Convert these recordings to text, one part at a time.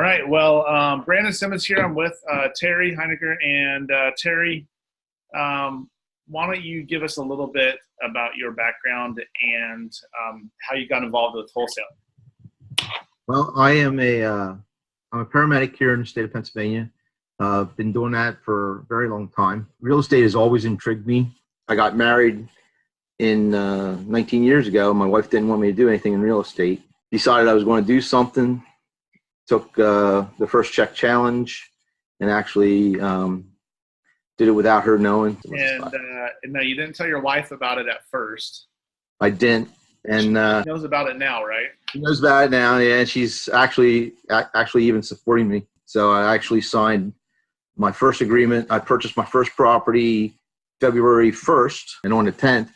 right. Well, Brandon Simmons here. I'm with Terry Hynicker. And Terry, why don't you give us a little bit about your background and how you got involved with wholesaling? Well, I'm a paramedic here in the state of Pennsylvania. I've been doing that for a very long time. Real estate has always intrigued me. I got married in 19 years ago. My wife didn't want me to do anything in real estate. Decided I was going to do something. Took the first check challenge and actually did it without her knowing. And no, you didn't tell your wife about it at first. I didn't. And she knows about it now, right? She knows about it now, yeah. She's actually even supporting me. So I actually signed my first agreement. I purchased my first property February 1st, and on the 10th,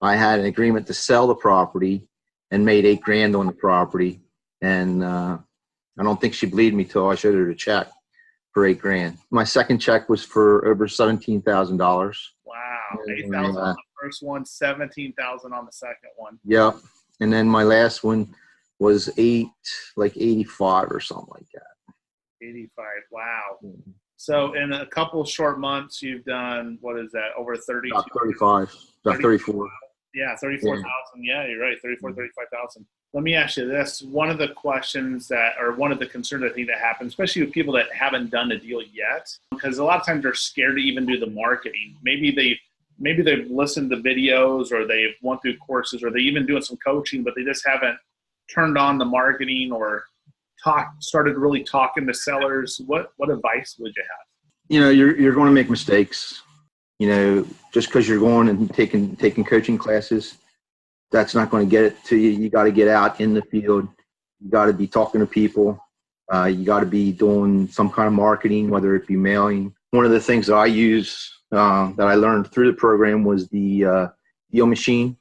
I had an agreement to sell the property and made $8,000 on the property. And I don't think she believed me till I showed her the check for $8,000. My second check was for over $17,000. Wow, 8,000 on the first one, 17,000 on the second one. Yep. And then my last one was 85 or something like that. 85. Wow. Mm-hmm. So in a couple of short months, you've done, what is that, over 30? About 35, about 34. Yeah, 34,000. Yeah, you're right, 35,000. Let me ask you this. One of the questions one of the concerns I think that happens, especially with people that haven't done a deal yet, because a lot of times they're scared to even do the marketing. Maybe they've listened to videos, or they've went through courses, or they even doing some coaching, but they just haven't turned on the marketing or started really talking to sellers. What advice would you have? You know, you're going to make mistakes. You know, just because you're going and taking coaching classes, that's not going to get it to you. You got to get out in the field. You got to be talking to people. You got to be doing some kind of marketing, whether it be mailing. One of the things that I use that I learned through the program was the deal machine.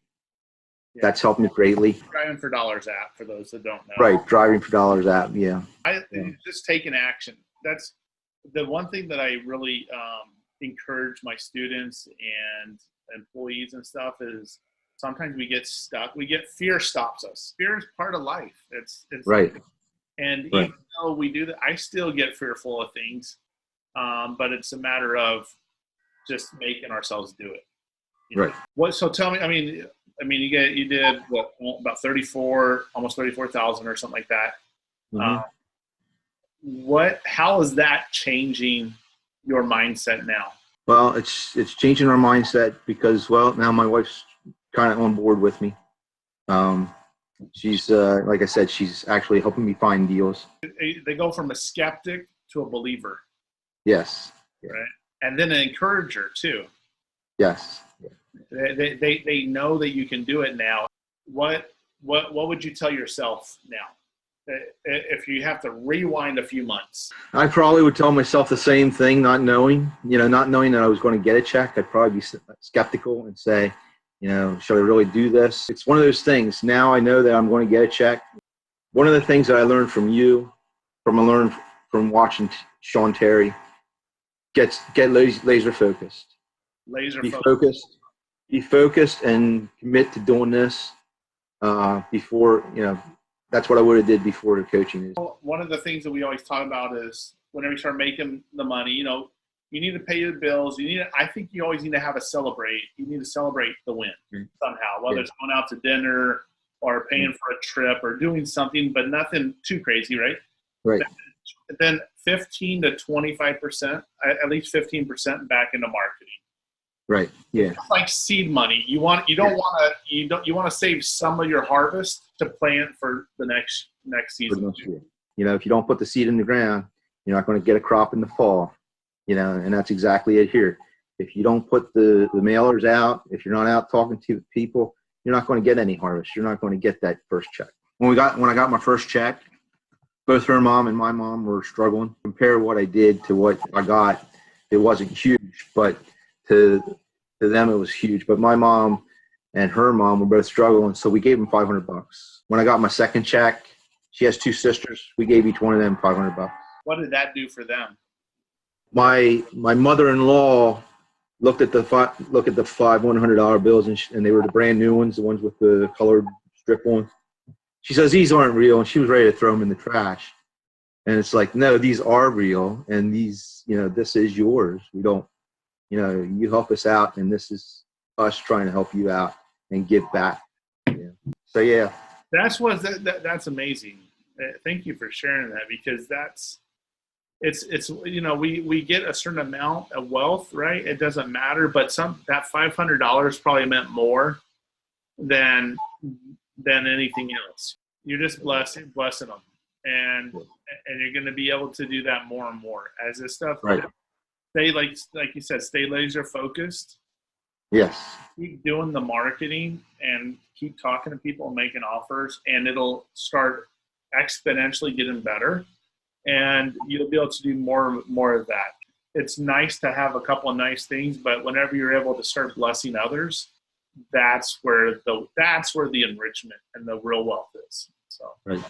Yeah. That's helped me greatly. Driving for Dollars app, for those that don't know. Right, Driving for Dollars app, yeah. Just taking action. That's the one thing that I really encourage my students and employees and stuff is sometimes we get stuck. Fear stops us. Fear is part of life. It's right. And even though we do that, I still get fearful of things, but it's a matter of just making ourselves do it. Right. So tell me, I mean, you did what, about almost 34,000 or something like that. Mm-hmm. How is that changing your mindset now? Well, it's changing our mindset because, well, now my wife's kind of on board with me. She's like I said, she's actually helping me find deals. They go from a skeptic to a believer. Yes. Right. And then an encourager too. Yes. They know that you can do it now. What would you tell yourself now if you have to rewind a few months? I probably would tell myself the same thing, not knowing that I was going to get a check. I'd probably be skeptical and say, should I really do this? It's one of those things. Now I know that I'm going to get a check. One of the things that I learned from you, from watching Sean Terry, get laser focused. Be focused and commit to doing this before, that's what I would have did before the coaching. One of the things that we always talk about is whenever you start making the money, you need to pay your bills. I think you always need to have you need to celebrate the win somehow, whether it's going out to dinner or paying for a trip or doing something, but nothing too crazy, right? Right. Then 15 to 25%, at least 15% back into marketing. Right. Yeah. It's like seed money. You want to save some of your harvest to plant for the next season. If you don't put the seed in the ground, you're not going to get a crop in the fall. And that's exactly it here. If you don't put the mailers out, if you're not out talking to people, you're not going to get any harvest. You're not going to get that first check. When I got my first check, both her mom and my mom were struggling. Compare what I did to what I got. It wasn't huge, but to them it was huge. But my mom and her mom were both struggling, so we gave them $500. When I got my second check, she has two sisters. We gave each one of them $500. What did that do for them? My mother-in-law looked at the $100 bills, and they were the brand new ones, the ones with the colored strip on. She says these aren't real, and she was ready to throw them in the trash. And it's like, no, these are real, and these, this is yours. We don't, you help us out, and this is us trying to help you out and give back. Yeah. So yeah, That's amazing. Thank you for sharing that, because it's we get a certain amount of wealth, right? It doesn't matter, but that $500 probably meant more than anything else. You're just blessing them, and you're going to be able to do that more and more as this stuff. right. Stay like you said, stay laser focused. Yes. Keep doing the marketing and keep talking to people and making offers, and it'll start exponentially getting better, and you'll be able to do more of that. It's nice to have a couple of nice things, but whenever you're able to start blessing others, that's where the enrichment and the real wealth is. So right.